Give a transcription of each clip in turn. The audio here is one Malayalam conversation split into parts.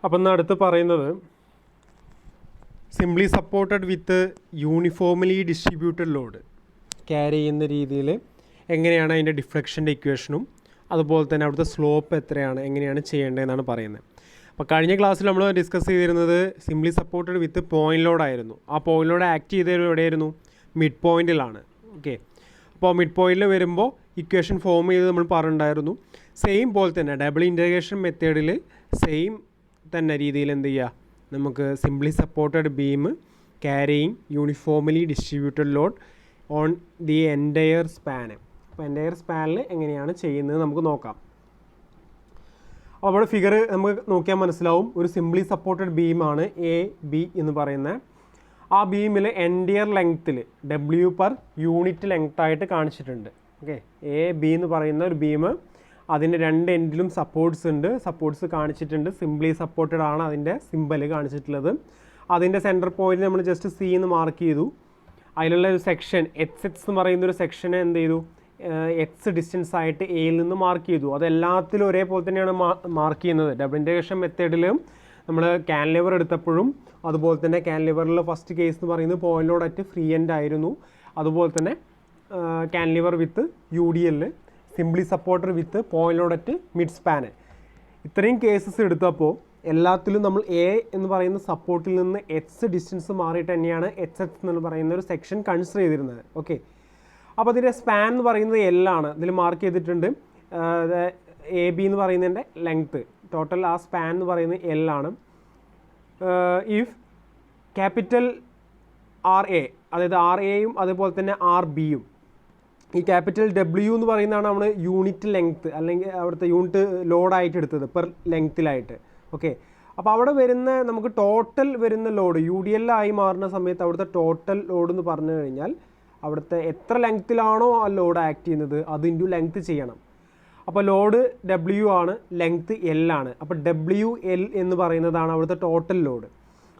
അപ്പം ഇന്ന് അടുത്ത് പറയുന്നത് സിംപ്ലി സപ്പോർട്ടഡ് വിത്ത് യൂണിഫോംലി ഡിസ്ട്രിബ്യൂട്ടഡ് ലോഡ് ക്യാരി ചെയ്യുന്ന രീതിയിൽ എങ്ങനെയാണ് അതിൻ്റെ ഡിഫ്ലക്ഷൻ്റെ ഇക്വേഷനും അതുപോലെ തന്നെ അവിടുത്തെ സ്ലോപ്പ് എത്രയാണ് എങ്ങനെയാണ് ചെയ്യേണ്ടതെന്നാണ് പറയുന്നത്. അപ്പോൾ കഴിഞ്ഞ ക്ലാസ്സിൽ നമ്മൾ ഡിസ്കസ് ചെയ്തിരുന്നത് സിംപ്ലി സപ്പോർട്ടഡ് വിത്ത് പോയിൻ്റ് ലോഡായിരുന്നു. ആ പോയിൻ്റ് ലോഡ് ആക്ട് ചെയ്തത് എവിടെയായിരുന്നു? മിഡ് പോയിൻറ്റിലാണ്. ഓക്കെ, അപ്പോൾ മിഡ് പോയിൻറ്റിൽ വരുമ്പോൾ ഇക്വേഷൻ ഫോം ചെയ്ത് നമ്മൾ പറഞ്ഞിട്ടുണ്ടായിരുന്നു. സെയിം പോലെ തന്നെ ഡബിൾ ഇൻറ്റഗ്രേഷൻ മെത്തേഡിൽ സെയിം തന്നെ രീതിയിൽ എന്ത് ചെയ്യുക, നമുക്ക് simply supported beam carrying uniformly distributed load on the entire span. അപ്പോൾ എൻറ്റയർ സ്പാനിൽ എങ്ങനെയാണ് ചെയ്യുന്നത് നമുക്ക് നോക്കാം. അപ്പോൾ അവിടെ ഫിഗർ നമുക്ക് നോക്കിയാൽ മനസ്സിലാവും. ഒരു സിംപ്ലി സപ്പോർട്ടഡ് ബീമാണ് എ ബി എന്ന് പറയുന്നത്. ആ ബീമിൽ എൻറ്റയർ ലെങ്ത്തിൽ ഡബ്ല്യു പെർ യൂണിറ്റ് ലെങ്ത് ആയിട്ട് കാണിച്ചിട്ടുണ്ട്. ഓക്കെ, എ ബി എന്ന് പറയുന്ന ഒരു ബീം, അതിൻ്റെ രണ്ട് എൻഡിലും സപ്പോർട്ട്സ് ഉണ്ട്, സപ്പോർട്ട്സ് കാണിച്ചിട്ടുണ്ട്. സിംപ്ലി സപ്പോർട്ടഡ് ആണ് അതിൻ്റെ സിമ്പൽ കാണിച്ചിട്ടുള്ളത്. അതിൻ്റെ സെൻറ്റർ പോയിന്റ് നമ്മൾ ജസ്റ്റ് സി എന്ന് മാർക്ക് ചെയ്തു. അതിലുള്ള ഒരു സെക്ഷൻ എക്സ് എന്ന് പറയുന്ന ഒരു സെക്ഷനെ എന്ത് ചെയ്തു, എക്സ് ഡിസ്റ്റൻസ് ആയിട്ട് എയിൽ നിന്ന് മാർക്ക് ചെയ്തു. അതെല്ലാത്തിലും ഒരേപോലെ തന്നെയാണ് മാർക്ക് ചെയ്യുന്നത്. ഡബിൾ ഇൻറ്റഗ്രേഷൻ മെത്തേഡിലും നമ്മൾ കാൻലിവർ എടുത്തപ്പോഴും അതുപോലെ തന്നെ കാൻലിവറിൽ ഫസ്റ്റ് കേസ് എന്ന് പറയുന്നത് point load at free end ആയിരുന്നു. അതുപോലെ തന്നെ cantilever with you D L, simply supporter with point load at mid span. ഇത്രയും കേസസ് എടുത്തപ്പോൾ എല്ലാത്തിലും നമ്മൾ എ എന്ന് പറയുന്ന സപ്പോർട്ടിൽ നിന്ന് എക്സ് ഡിസ്റ്റൻസ് മാറിയിട്ട് തന്നെയാണ് എച്ച് എക്സ് എന്ന് പറയുന്ന ഒരു സെക്ഷൻ കൺസിഡർ ചെയ്തിരുന്നത്. ഓക്കെ, അപ്പോൾ അതിൻ്റെ സ്പാൻ എന്ന് പറയുന്നത് എല്ലാണ് ഇതിൽ മാർക്ക് ചെയ്തിട്ടുണ്ട്. എ ബി എന്ന് പറയുന്നതിൻ്റെ ലെങ്ത്ത് ടോട്ടൽ ആ സ്പാൻ എന്ന് പറയുന്നത് എല്ലാണ്. ഇഫ് ക്യാപിറ്റൽ ആർ എ, അതായത് ആർ എയും അതുപോലെ തന്നെ ആർ ബിയും, ഈ ക്യാപിറ്റൽ ഡബ്ല്യു എന്ന് പറയുന്നതാണ് നമ്മൾ യൂണിറ്റ് ലെങ്ത്ത് അല്ലെങ്കിൽ അവിടുത്തെ യൂണിറ്റ് ലോഡായിട്ട് എടുത്തത് പെർ ലെങ്ത്തിലായിട്ട്. ഓക്കെ, അപ്പോൾ അവിടെ വരുന്ന നമുക്ക് ടോട്ടൽ വരുന്ന ലോഡ് യു ഡി എൽ ആയി മാറുന്ന സമയത്ത് അവിടുത്തെ ടോട്ടൽ ലോഡ് എന്ന് പറഞ്ഞു കഴിഞ്ഞാൽ അവിടുത്തെ എത്ര ലെങ്ത്തിലാണോ ആ ലോഡ് ആക്ട് ചെയ്യുന്നത് അത് ഇൻറ്റു ലെങ്ത്ത് ചെയ്യണം. അപ്പോൾ ലോഡ് ഡബ്ല്യു ആണ്, ലെങ്ത്ത് എൽ ആണ്. അപ്പോൾ ഡബ്ല്യു എൽ എന്ന് പറയുന്നതാണ് അവിടുത്തെ ടോട്ടൽ ലോഡ്.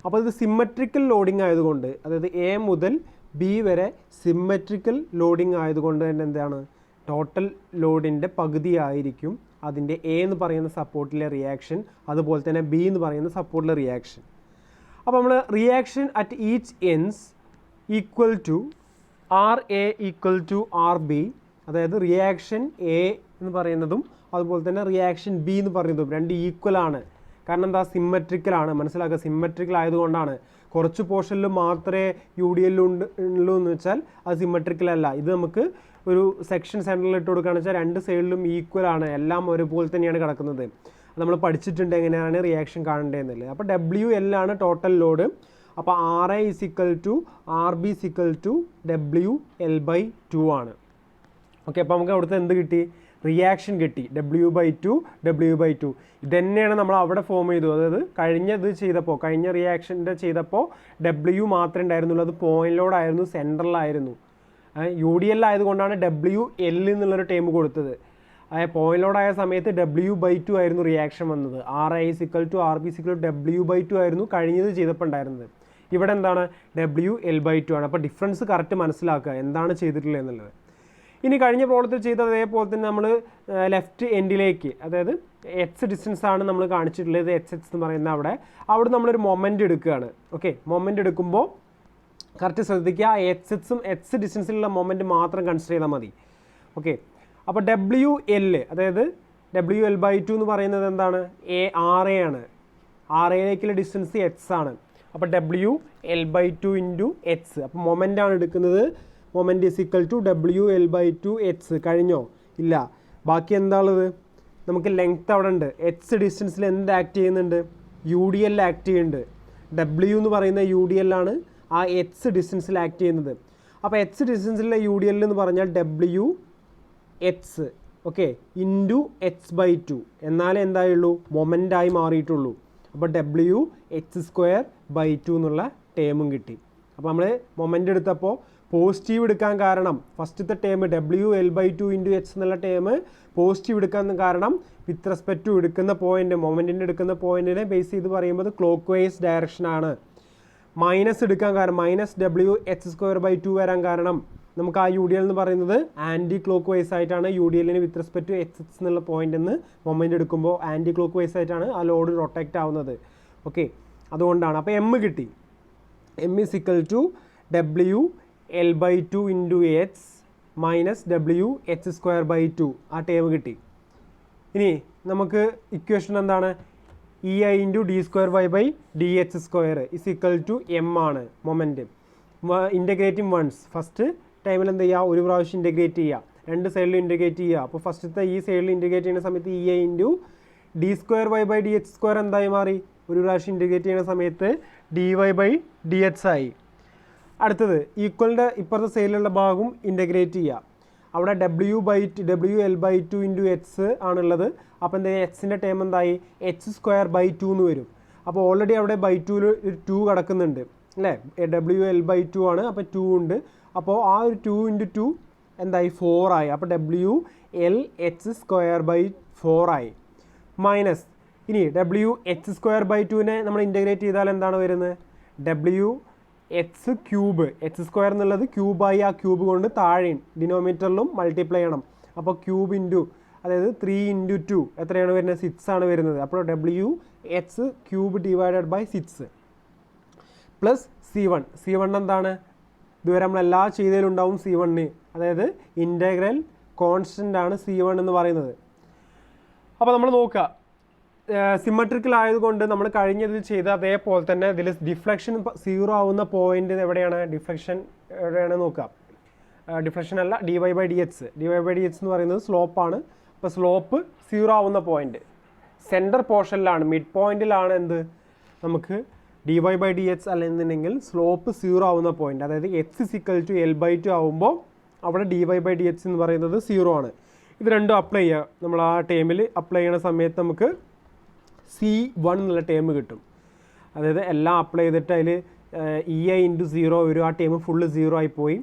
അപ്പോൾ ഇത് സിമ്മട്രിക്കൽ ലോഡിങ് ആയതുകൊണ്ട്, അതായത് എ മുതൽ ബി വരെ സിമ്മട്രിക്കൽ ലോഡിങ് ആയതുകൊണ്ട് തന്നെ എന്താണ്, ടോട്ടൽ ലോഡിൻ്റെ പകുതി ആയിരിക്കും അതിൻ്റെ എ എന്ന് പറയുന്ന സപ്പോർട്ടിലെ റിയാക്ഷൻ, അതുപോലെ തന്നെ ബി എന്ന് പറയുന്ന സപ്പോർട്ടിലെ റിയാക്ഷൻ. അപ്പോൾ നമ്മൾ reaction at each ends equal to R A equal to R B, അതായത് റിയാക്ഷൻ എ എന്ന് പറയുന്നതും അതുപോലെ തന്നെ റിയാക്ഷൻ ബി എന്ന് പറയുന്നതും രണ്ട് ഈക്വൽ ആണ്. കാരണം എന്താ, സിമ്മട്രിക്കലാണ്. മനസ്സിലാക്കുക, സിമ്മട്രിക്കൽ ആയതുകൊണ്ടാണ്. കുറച്ച് പോർഷനിൽ മാത്രമേ യു ഡി എൽ ഉള്ളൂ എന്ന് വെച്ചാൽ അത് സിമ്മട്രിക്കൽ അല്ല. ഇത് നമുക്ക് ഒരു സെക്ഷൻ സെൻറ്ററിൽ ഇട്ട് കൊടുക്കുകയാണെന്ന് വെച്ചാൽ രണ്ട് സൈഡിലും ഈക്വൽ ആണ്, എല്ലാം ഒരുപോലെ തന്നെയാണ് കിടക്കുന്നത്. നമ്മൾ പഠിച്ചിട്ടുണ്ട് എങ്ങനെയാണ് റിയാക്ഷൻ കാണേണ്ടതെന്നുള്ളത്. അപ്പോൾ ഡബ്ല്യു എൽ ആണ് ടോട്ടൽ ലോഡ്. അപ്പോൾ R A is equal to R B is equal to W L by two ആണ്. ഓക്കെ, അപ്പോൾ നമുക്ക് അവിടുത്തെ എന്ത് കിട്ടി, റിയാക്ഷൻ കിട്ടി, W by two W by two. ഇതന്നെയാണ് നമ്മൾ അവിടെ ഫോം ചെയ്തു. അതായത് കഴിഞ്ഞ റിയാക്ഷൻ്റെ ചെയ്തപ്പോൾ ഡബ്ല്യു മാത്രമേ ഉണ്ടായിരുന്നുള്ളൂ, അത് പോയിൻ്റ് ലോഡായിരുന്നു, സെൻട്രലായിരുന്നു. യു ഡി എൽ ആയതുകൊണ്ടാണ് ഡബ്ല്യു എൽ എന്നുള്ളൊരു ടേം കൊടുത്തത്. അതായത് പോയിൻ്റ് ലോഡായ സമയത്ത് ഡബ്ല്യു ബൈ ടു ആയിരുന്നു റിയാക്ഷൻ വന്നത്. R I is equal to R B is equal to W by two ആയിരുന്നു കഴിഞ്ഞത് ചെയ്തപ്പോൾ ഉണ്ടായിരുന്നത്. ഇവിടെ എന്താണ്, ഡബ്ല്യു എൽ ബൈ ടു ആണ്. അപ്പോൾ ഡിഫറൻസ് കറക്റ്റ് മനസ്സിലാക്കുക എന്താണ് ചെയ്തിട്ടുള്ളത് എന്നുള്ളത്. ഇനി കഴിഞ്ഞ പ്രോബ്ലത്തിൽ ചെയ്ത അതേപോലെ തന്നെ നമ്മൾ ലെഫ്റ്റ് എൻഡിലേക്ക്, അതായത് എക്സ് ഡിസ്റ്റൻസ് ആണ് നമ്മൾ കാണിച്ചിട്ടുള്ളത്, എച്ച് എക്സ് എന്ന് പറയുന്ന അവിടെ നമ്മളൊരു മൊമെൻ്റ് എടുക്കുകയാണ്. ഓക്കെ, മൊമെൻ്റ് എടുക്കുമ്പോൾ കറക്റ്റ് ശ്രദ്ധിക്കുക, എക്സ് ഡിസ്റ്റൻസിലുള്ള മൊമെൻ്റ് മാത്രം കൺസിഡർ ചെയ്താൽ മതി. ഓക്കെ, അപ്പോൾ ഡബ്ല്യു എൽ, അതായത് ഡബ്ല്യു എൽ ബൈ ടു എന്ന് പറയുന്നത് എന്താണ്, ആർ എ ആണ്. ആർ എയിലേക്കുള്ള ഡിസ്റ്റൻസ് എക്സ് ആണ്. അപ്പോൾ W L by two into X. അപ്പോൾ മൊമെൻ്റ് ആണ് എടുക്കുന്നത്. Moment is equal to W L by two X. കഴിഞ്ഞോ? ഇല്ല, ബാക്കി എന്താ ഉള്ളത്, നമുക്ക് ലെങ്ത്ത് അവിടെ ഉണ്ട്. എക്സ് ഡിസ്റ്റൻസിൽ എന്ത് ആക്ട് ചെയ്യുന്നുണ്ട്, യു ഡി എൽ ആക്ട് ചെയ്യുന്നുണ്ട്. ഡബ്ല്യു എന്ന് പറയുന്ന യു ഡി എൽ ആണ് ആ എക്സ് ഡിസ്റ്റൻസിൽ ആക്ട് ചെയ്യുന്നത്. അപ്പോൾ എക്സ് ഡിസ്റ്റൻസിലെ യു ഡി എൽ എന്ന് പറഞ്ഞാൽ W X, okay, into X by two. എന്നാലേ എന്തായുള്ളൂ, മൊമെൻ്റായി മാറിയിട്ടുള്ളൂ. അപ്പോൾ W X square by two എന്നുള്ള ടേമും കിട്ടി. അപ്പോൾ നമ്മൾ മൊമെൻ്റ് എടുത്തപ്പോൾ പോസിറ്റീവ് എടുക്കാൻ കാരണം ഫസ്റ്റത്തെ term W L by two into X എന്നുള്ള ടേം പോസിറ്റീവ് എടുക്കാൻ കാരണം വിത്ത് റെസ്പെക്ട് ടു എടുക്കുന്ന പോയിൻ്റ്, മൊമെൻറ്റിൻ്റെ എടുക്കുന്ന പോയിൻറ്റിനെ ബേസ് ചെയ്ത് പറയുമ്പോൾ ക്ലോക്ക് വൈസ് ഡയറക്ഷനാണ്. മൈനസ് എടുക്കാൻ കാരണം minus W H square by two വരാൻ കാരണം നമുക്ക് ആ യു ഡി എൽ എന്ന് പറയുന്നത് ആൻറ്റി ക്ലോക്ക് വൈസ് ആയിട്ടാണ്. യു ഡി എല്ലിന് വിത്ത് റെസ്പെക്ട് ടു എക്സ് എന്നുള്ള പോയിൻ്റ് എന്ന് മൊമെൻ്റ് എടുക്കുമ്പോൾ ആൻറ്റി ക്ലോക്ക് വൈസ് ആയിട്ടാണ് ആ ലോഡ് റൊട്ടേറ്റ് ആവുന്നത്. ഓക്കെ, അതുകൊണ്ടാണ്. അപ്പോൾ എം കിട്ടി. M is equal to W L by two into H minus W H square by two, ആ ടേം കിട്ടി. ഇനി നമുക്ക് ഇക്വേഷൻ എന്താണ്? E I into D square Y by D H square is equal to M ആണ് മൊമെൻറ്റ്. ഇൻ്റഗ്രേറ്റിംഗ് വൺസ് ഫസ്റ്റ് ടൈമിൽ എന്ത് ചെയ്യുക? ഒരു പ്രാവശ്യം ഇൻ്റഗ്രേറ്റ് ചെയ്യുക, രണ്ട് സൈഡിലും ഇൻ്റഗ്രേറ്റ് ചെയ്യുക. അപ്പോൾ ഫസ്റ്റത്തെ ഈ സൈഡിൽ ഇൻ്റഗ്രേറ്റ് ചെയ്യുന്ന സമയത്ത് E I into D square Y by D H square എന്തായി മാറി? ഒരു പ്രാവശ്യം ഇൻ്റഗ്രേറ്റ് ചെയ്യുന്ന സമയത്ത് D Y by D H ആയി. അടുത്തത് ഈക്വലിൻ്റെ ഇപ്പുറത്തെ സൈഡിലുള്ള ഭാഗവും ഇൻ്റഗ്രേറ്റ് ചെയ്യുക. അവിടെ W L by two into H ആണുള്ളത്. അപ്പോൾ എന്താ എക്സിൻ്റെ ടേം എന്തായി? എച്ച് സ്ക്വയർ ബൈ ടു എന്ന് വരും. അപ്പോൾ ഓൾറെഡി അവിടെ ബൈ ടുവിൽ ഒരു 2 കിടക്കുന്നുണ്ട് അല്ലേ? ഡബ്ല്യു എൽ ബൈ ടു ആണ്, അപ്പോൾ 2 ഉണ്ട്. അപ്പോൾ ആ ഒരു 2 ഇൻറ്റു 2 എന്തായി? 4 ആയി. അപ്പോൾ W L H square by 4 ആയി. മൈനസ് ഇനി ഡബ്ല്യു എച്ച് സ്ക്വയർ ബൈ ടുവിനെ നമ്മൾ ഇൻ്റഗ്രേറ്റ് ചെയ്താൽ എന്താണ് വരുന്നത്? W H cube, H square എന്നുള്ളത് ക്യൂബായി, ആ ക്യൂബ് കൊണ്ട് താഴെ ഡിനോമിനേറ്ററിലും മൾട്ടിപ്ലൈ ചെയ്യണം. അപ്പോൾ ക്യൂബ് ഇൻറ്റു, അതായത് 3 ഇൻറ്റു 2 എത്രയാണ് വരുന്നത്? 6 ആണ് വരുന്നത്. അപ്പോൾ W H cube divided by 6 plus C1 എന്താണ്? ഇതുവരെ നമ്മൾ എല്ലാ ചെയ്തതിലുണ്ടാവും C1, അതായത് ഇൻ്റഗ്രൽ കോൺസ്റ്റൻ്റ് ആണ് C1 എന്ന് പറയുന്നത്. അപ്പോൾ നമ്മൾ നോക്കുക, സിമ്മട്രിക്കൽ ആയതുകൊണ്ട് നമ്മൾ കഴിഞ്ഞതിൽ ചെയ്ത അതേപോലെ തന്നെ ഇതിൽ ഡിഫ്ലക്ഷൻ 0 ആവുന്ന പോയിന്റ് എവിടെയാണ്? ഡിഫ്ലക്ഷൻ എവിടെയാണ് നോക്കുക? ഡിഫ്ലക്ഷൻ അല്ല, D Y by D H എന്ന് പറയുന്നത് സ്ലോപ്പാണ്. അപ്പോൾ സ്ലോപ്പ് 0 ആവുന്ന പോയിന്റ് സെൻറ്റർ പോർഷനിലാണ്, മിഡ് പോയിന്റിലാണ് എന്ത് നമുക്ക് D Y by D H അല്ലെന്നുണ്ടെങ്കിൽ സ്ലോപ്പ് 0 ആവുന്ന പോയിന്റ്, അതായത് H is equal to L by two ആവുമ്പോൾ അവിടെ D Y by D H എന്ന് പറയുന്നത് 0 ആണ്. ഇത് രണ്ടും അപ്ലൈ ചെയ്യുക. നമ്മൾ ആ ടേമിൽ അപ്ലൈ ചെയ്യുന്ന സമയത്ത് നമുക്ക് C1 എന്നുള്ള ടേം കിട്ടും. അതായത് എല്ലാം അപ്ലൈ ചെയ്തിട്ട് അതിൽ ഇ ഐ ഇൻറ്റു 0 വരും. ആ ടേം ഫുള്ള് 0 ആയി പോയി.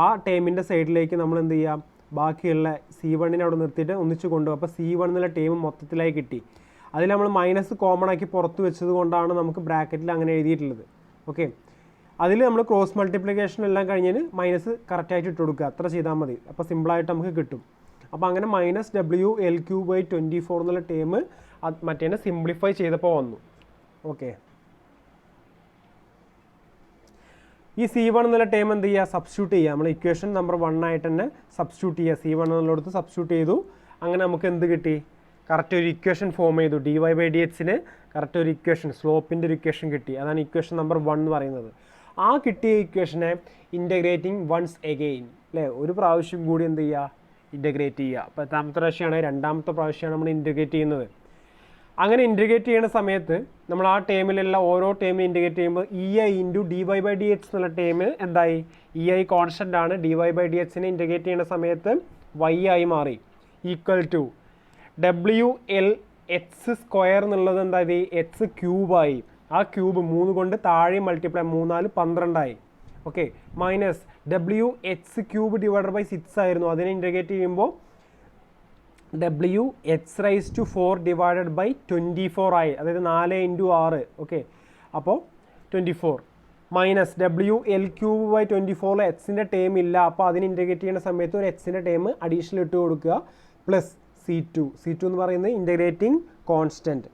ആ ടേമിൻ്റെ സൈഡിലേക്ക് നമ്മൾ എന്ത് ചെയ്യാം? ബാക്കിയുള്ള C1 അവിടെ നിർത്തിയിട്ട് ഒന്നിച്ച് കൊണ്ടുപോകും. അപ്പോൾ C1 എന്നുള്ള ടേം മൊത്തത്തിലായി കിട്ടി. അതിൽ നമ്മൾ മൈനസ് കോമൺ ആക്കി പുറത്ത് വെച്ചത് കൊണ്ടാണ് നമുക്ക് ബ്രാക്കറ്റിൽ അങ്ങനെ എഴുതിയിട്ടുള്ളത്. ഓക്കെ, അതിൽ നമ്മൾ ക്രോസ് മൾട്ടിപ്ലിക്കേഷൻ എല്ലാം കഴിഞ്ഞാൽ മൈനസ് കറക്റ്റായിട്ട് ഇട്ട് കൊടുക്കുക, അത്ര ചെയ്താൽ മതി. അപ്പോൾ സിമ്പിളായിട്ട് നമുക്ക് കിട്ടും. അപ്പോൾ അങ്ങനെ minus W L cube by 24 എന്നുള്ള ടേം മറ്റേ സിംപ്ലിഫൈ ചെയ്തപ്പോൾ വന്നു. ഓക്കെ, ഈ C1 എന്നുള്ള ടേം എന്ത് ചെയ്യുക? സബ്സ്റ്റിറ്റ്യൂട്ട് ചെയ്യുക. നമ്മൾ ഇക്വേഷൻ നമ്പർ 1 ആയിട്ട് തന്നെ സബ്സ്റ്റിറ്റ്യൂട്ട് ചെയ്യുക. C1 എന്നുള്ളടത്ത് സബ്സ്റ്റിറ്റ്യൂട്ട് ചെയ്തു. അങ്ങനെ നമുക്ക് എന്ത് കിട്ടി? കറക്റ്റ് ഒരു ഇക്വേഷൻ ഫോം ചെയ്തു. ഡി വൈ ബൈ ഡി എച്ചിന് കറക്റ്റ് ഒരു ഇക്വേഷൻ, സ്ലോപ്പിൻ്റെ ഒരു ഇക്വേഷൻ കിട്ടി. അതാണ് ഇക്വേഷൻ നമ്പർ 1 എന്ന് പറയുന്നത്. ആ കിട്ടിയ ഇക്വേഷനെ ഇൻ്റഗ്രേറ്റിംഗ് വൺസ് എഗെയിൻ അല്ലേ, ഒരു പ്രാവശ്യം കൂടി എന്ത് ചെയ്യുക? ഇൻ്റഗ്രേറ്റ് ചെയ്യുക. അപ്പോൾ എത്രാമത്തെ പ്രാവശ്യമാണ്? രണ്ടാമത്തെ പ്രാവശ്യമാണ് നമ്മൾ ഇൻ്റഗ്രേറ്റ് ചെയ്യുന്നത്. അങ്ങനെ ഇൻ്റഗ്രേറ്റ് ചെയ്യുന്ന സമയത്ത് നമ്മൾ ആ ടേമിലുള്ള ഓരോ ടേമിൽ ഇൻ്റഗ്രേറ്റ് ചെയ്യുമ്പോൾ E I into d Y by D h എന്നുള്ള ടേം എന്തായി? ഇ ഐ കോൺസ്റ്റൻ്റ് ആണ്. ഡി വൈ ബൈ ഡി എച്ചിനെ ഇൻ്റഗ്രേറ്റ് ചെയ്യുന്ന സമയത്ത് വൈ ആയി മാറി. Equal to W L H square എന്നുള്ളത് എന്തായി? എച്ച് ക്യൂബായി. ആ ക്യൂബ് 3 കൊണ്ട് താഴെ multiply, 3 4 12 okay, minus W H cube divided by 6 ആയിരുന്നു. അതിനെ ഇൻ്റഗ്രേറ്റ് ചെയ്യുമ്പോൾ ഡബ്ല്യു H raise to 4 divided by 24 ആയി. അതായത് 4 ഇൻറ്റു 6 ഓക്കെ, അപ്പോൾ 24 minus W L cube by 24 എക്സിൻ്റെ ടേം ഇല്ല. അപ്പോൾ അതിന് ഇൻ്റഗ്രേറ്റ് ചെയ്യുന്ന സമയത്ത് ഒരു എക്സിൻ്റെ ടേം അഡീഷണൽ ഇട്ട് കൊടുക്കുക. പ്ലസ് C2 എന്ന് പറയുന്നത് ഇൻ്റഗ്രേറ്റിംഗ് കോൺസ്റ്റൻറ്റ്.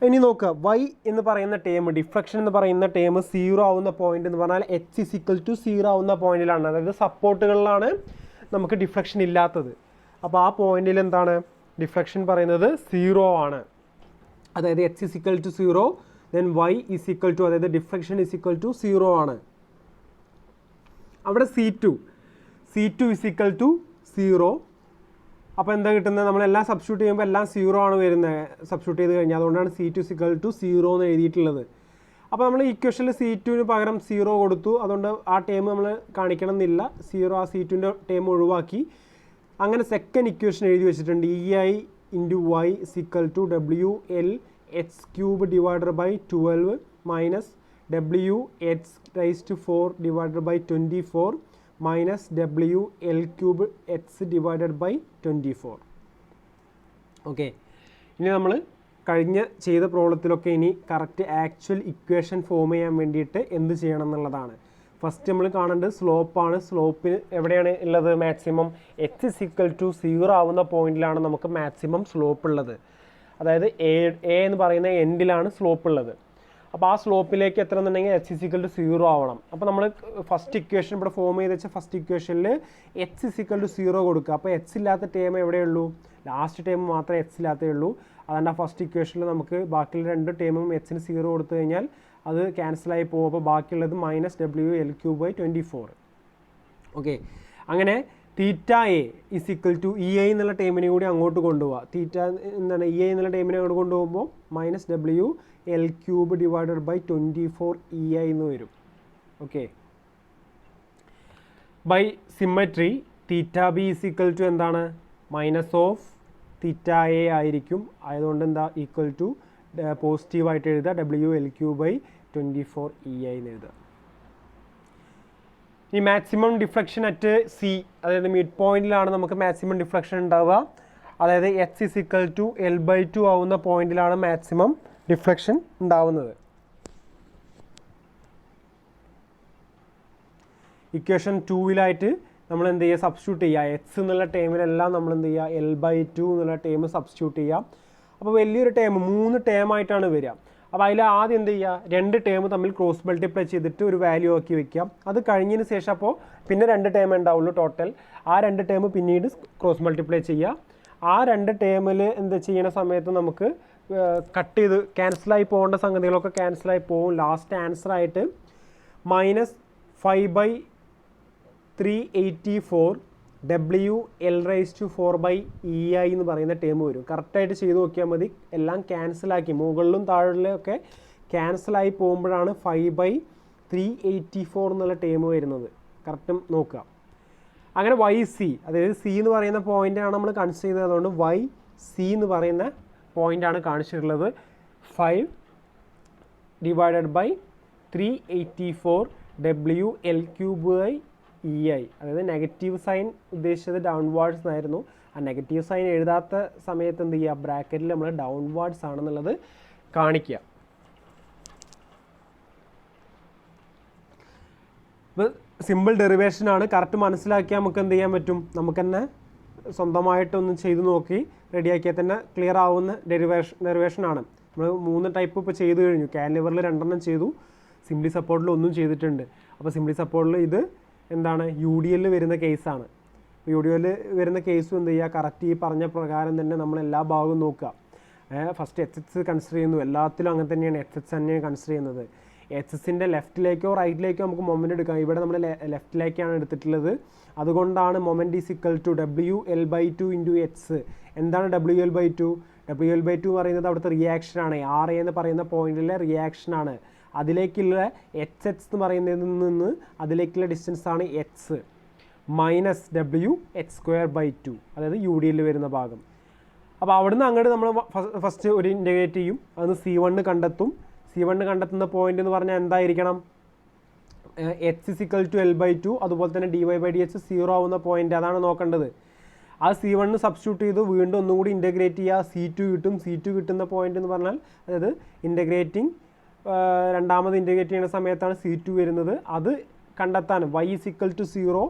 ഇനി നോക്കുക, വൈ എന്ന് പറയുന്ന ടേം, ഡിഫ്ലക്ഷൻ എന്ന് പറയുന്ന ടേം 0 ആവുന്ന പോയിന്റ് എന്ന് പറഞ്ഞാൽ എച്ച് ഇസിക്കൽ ടു 0 ആവുന്ന പോയിന്റിലാണ്. അതായത് സപ്പോർട്ടുകളിലാണ് നമുക്ക് ഡിഫ്ലക്ഷൻ ഇല്ലാത്തത്. അപ്പോൾ ആ പോയിന്റിൽ എന്താണ് ഡിഫ്ലക്ഷൻ പറയുന്നത്? 0 ആണ്. അതായത് H is equal to 0, then Y is equal to, അതായത് ഡിഫ്ലക്ഷൻ ഇസിക്കൽ ടു 0 ആണ്. അവിടെ C2 ഇസിക്കൽ ടു 0. അപ്പോൾ എന്താ കിട്ടുന്നത്? നമ്മളെല്ലാം സബ്സ്റ്റിറ്റ്യൂട്ട് ചെയ്യുമ്പോൾ എല്ലാം 0 ആണ് വരുന്നത് സബ്സ്റ്റിറ്റ്യൂട്ട് ചെയ്ത് കഴിഞ്ഞാൽ. അതുകൊണ്ടാണ് C2 ഇസിക്കൽ ടു 0 എന്ന് എഴുതിയിട്ടുള്ളത്. അപ്പോൾ നമ്മൾ ഇക്വേഷനിൽ C2 പകരം 0 കൊടുത്തു. അതുകൊണ്ട് ആ ടേം നമ്മൾ കാണിക്കണം എന്നില്ല. 0 ആ C2ൻ്റെ ടേം ഒഴിവാക്കി. അങ്ങനെ സെക്കൻഡ് ഇക്വേഷൻ എഴുതി വെച്ചിട്ടുണ്ട്. E I into Y is equal to W L H cube divided by 12 minus W H raise to 4 divided by 24 minus W L cube H divided by 24. Okay, ഇനി നമ്മൾ കഴിഞ്ഞ ചെയ്ത പ്രോബ്ലത്തിലൊക്കെ ഇനി കറക്റ്റ് ആക്ച്വൽ ഇക്വേഷൻ ഫോം ചെയ്യാൻ വേണ്ടിയിട്ട് എന്ത് ചെയ്യണം എന്നുള്ളതാണ്. ഫസ്റ്റ് നമ്മൾ കാണേണ്ടത് സ്ലോപ്പാണ്. സ്ലോപ്പിന് എവിടെയാണ് ഉള്ളത്? മാക്സിമം എച്ച് ഇസിക്കൽ ടു 0 ആവുന്ന പോയിന്റിലാണ് നമുക്ക് മാക്സിമം സ്ലോപ്പ് ഉള്ളത്. അതായത് എ എന്ന് പറയുന്ന എൻഡിലാണ് സ്ലോപ്പ് ഉള്ളത്. അപ്പോൾ ആ സ്ലോപ്പിലേക്ക് എത്ര എന്നുണ്ടെങ്കിൽ h = 0 ആവണം. അപ്പോൾ നമ്മൾ ഫസ്റ്റ് ഇക്വേഷൻ ഇവിടെ ഫോം ചെയ്ത് വെച്ച ഫസ്റ്റ് ഇക്വേഷനിൽ h = 0 കൊടുക്കുക. അപ്പോൾ h ഇല്ലാത്ത ടേം എവിടെയുള്ളൂ? ലാസ്റ്റ് ടേം മാത്രമേ h ഇല്ലാത്തേ ഉള്ളൂ. അതുകൊണ്ട് ആ ഫസ്റ്റ് ഇക്വേഷനിൽ നമുക്ക് ബാക്കിയുള്ള രണ്ട് ടേമും h-ന് 0 കൊടുത്തു കഴിഞ്ഞാൽ അത് ക്യാൻസലായി പോകും. അപ്പോൾ ബാക്കിയുള്ളത് -WL³/24. ഓക്കെ, അങ്ങനെ θ(a) = EI എന്നുള്ള ടേമിനെ കൂടി അങ്ങോട്ട് കൊണ്ടുപോവുക. എന്താണ് EI എന്നുള്ള ടേമിനെ അങ്ങോട്ട് കൊണ്ടുപോകുമ്പോൾ -WL³/24 EI എന്ന് വരും. ഓക്കെ, ബൈ സിമ്മട്രി θB = എന്താണ്? -θA ആയിരിക്കും. ആയതുകൊണ്ട് എന്താ ഈക്വൽ ടു പോസിറ്റീവായിട്ട് എഴുതുക, WL³/24 EI എന്ന് എഴുതുക. ഈ മാക്സിമം ഡിഫ്ലക്ഷൻ അറ്റ് സി, അതായത് മിഡ് പോയിന്റിലാണ് നമുക്ക് മാക്സിമം ഡിഫ്ലക്ഷൻ ഉണ്ടാവുക. അതായത് h = L/2 ആവുന്ന പോയിന്റിലാണ് മാക്സിമം ഡിഫ്ലക്ഷൻ ഉണ്ടാവുന്നത്. ഇക്വേഷൻ 2-ലായിട്ട് നമ്മൾ എന്ത് ചെയ്യുക? സബ്സ്റ്റിറ്റ്യൂട്ട് ചെയ്യുക. h എന്നുള്ള ടേമിലെല്ലാം നമ്മൾ എന്ത് ചെയ്യുക? L/2 എന്നുള്ള ടേം സബ്സ്റ്റിറ്റ്യൂട്ട് ചെയ്യുക. അപ്പോൾ വലിയൊരു ടേം 3 ടേമായിട്ടാണ് വരിക. അപ്പോൾ അതിൽ ആദ്യം എന്ത് ചെയ്യുക? 2 ടേം തമ്മിൽ ക്രോസ് മൾട്ടിപ്ലൈ ചെയ്തിട്ട് ഒരു വാല്യൂ ആക്കി വെക്കാം. അത് കഴിഞ്ഞതിന് ശേഷം അപ്പോൾ പിന്നെ 2 ടേം ഉണ്ടാവുള്ളൂ ടോട്ടൽ. ആ 2 ടേം പിന്നീട് ക്രോസ് മൾട്ടിപ്ലൈ ചെയ്യുക. ആ 2 ടേമിൽ എന്ത് ചെയ്യുന്ന സമയത്ത് നമുക്ക് കട്ട് ചെയ്ത് ക്യാൻസലായി പോകേണ്ട സംഗതികളൊക്കെ ക്യാൻസലായി പോകും. ലാസ്റ്റ് ആൻസറായിട്ട് -5/384 WL/4/EI എന്ന് പറയുന്ന ടേം വരും. കറക്റ്റായിട്ട് ചെയ്ത് നോക്കിയാൽ മതി. എല്ലാം ക്യാൻസലാക്കി മുകളിലും താഴെയൊക്കെ ക്യാൻസലായി പോകുമ്പോഴാണ് 5/384 എന്നുള്ള ടേം വരുന്നത്. കറക്റ്റും നോക്കുക. അങ്ങനെ YC, അതായത് C എന്ന് പറയുന്ന പോയിൻ്റാണ് നമ്മൾ കൺസിഡർ ചെയ്തത്. അതുകൊണ്ട് YC എന്ന് പറയുന്ന പോയിൻ്റാണ് കാണിച്ചിട്ടുള്ളത്. 5/384 WL³/EI. അതായത് നെഗറ്റീവ് സൈൻ ഉദ്ദേശിച്ചത് ഡൗൺവാർഡ്സ് എന്നായിരുന്നു. ആ നെഗറ്റീവ് സൈൻ എഴുതാത്ത സമയത്ത് എന്ത് ചെയ്യുക? ബ്രാക്കറ്റിൽ നമ്മൾ ഡൗൺവാർഡ്സ് ആണെന്നുള്ളത് കാണിക്കുക. ഇപ്പോൾ സിമ്പിൾ ഡെറിവേഷനാണ്. കറക്റ്റ് മനസ്സിലാക്കിയാൽ നമുക്ക് എന്ത് ചെയ്യാൻ പറ്റും? നമുക്ക് തന്നെ സ്വന്തമായിട്ടൊന്ന് ചെയ്ത് നോക്കി റെഡിയാക്കിയാൽ തന്നെ ക്ലിയർ ആവുന്ന ഡെറിവേഷനാണ്. നമ്മൾ 3 ടൈപ്പ് ഇപ്പോൾ ചെയ്ത് കഴിഞ്ഞു. കാൻലിവറിൽ 2 ചെയ്തു, സിംപ്ലി സപ്പോർട്ടിൽ 1 ചെയ്തിട്ടുണ്ട്. അപ്പോൾ സിംപ്ലി സപ്പോർട്ടിൽ ഇത് എന്താണ്? UDL വരുന്ന കേസാണ്. അപ്പോൾ UDL വരുന്ന കേസും എന്ത് ചെയ്യുക? കറക്റ്റ് ഈ പറഞ്ഞ പ്രകാരം തന്നെ നമ്മൾ എല്ലാ ഭാഗവും നോക്കുക. ഫസ്റ്റ് HH കൺസിഡർ ചെയ്യുന്നു. എല്ലാത്തിലും അങ്ങനെ തന്നെയാണ് HH തന്നെയാണ് കൺസിഡർ ചെയ്യുന്നത്. HHൻ്റെ ലെഫ്റ്റിലേക്കോ റൈറ്റിലേക്കോ നമുക്ക് മൊമെൻ്റ് എടുക്കാം. ഇവിടെ നമ്മൾ ലെഫ്റ്റിലേക്കാണ് എടുത്തിട്ടുള്ളത്. അതുകൊണ്ടാണ് മൊമെൻ്റ് = WL/2 × H. എന്താണ് WL/2? WL/2 പറയുന്നത് അവിടുത്തെ റിയാക്ഷനാണ്. RA എന്ന് പറയുന്ന പോയിന്റിലെ റിയാക്ഷനാണ്. അതിലേക്കുള്ള HH എന്ന് പറയുന്നതിൽ നിന്ന് അതിലേക്കുള്ള ഡിസ്റ്റൻസ് ആണ് H -WH²/2, അതായത് UDL വരുന്ന ഭാഗം. അപ്പോൾ അവിടുന്ന് അങ്ങോട്ട് നമ്മൾ ഫസ്റ്റ് ഒരു ഇൻ്റഗ്രേറ്റ് ചെയ്യും. അതൊന്ന് C1 കണ്ടെത്തും. C1 കണ്ടെത്തുന്ന പോയിന്റ് എന്ന് പറഞ്ഞാൽ എന്തായിരിക്കണം? h = L/2, അതുപോലെ തന്നെ dy/dx 0 ആവുന്ന പോയിന്റ്. അതാണ് നോക്കേണ്ടത്. ആ C1 സബ്സ്റ്റിറ്റ്യൂട്ട് ചെയ്ത് വീണ്ടും ഒന്നും കൂടി ഇൻ്റഗ്രേറ്റ് ചെയ്യുക. C2 കിട്ടും. C2 കിട്ടുന്ന പോയിന്റ് എന്ന് പറഞ്ഞാൽ അതായത് ഇൻ്റഗ്രേറ്റിംഗ് രണ്ടാമത് ഇൻ്റഗ്രേറ്റ് ചെയ്യുന്ന സമയത്താണ് C2 വരുന്നത്. അത് കണ്ടെത്താനും y = 0,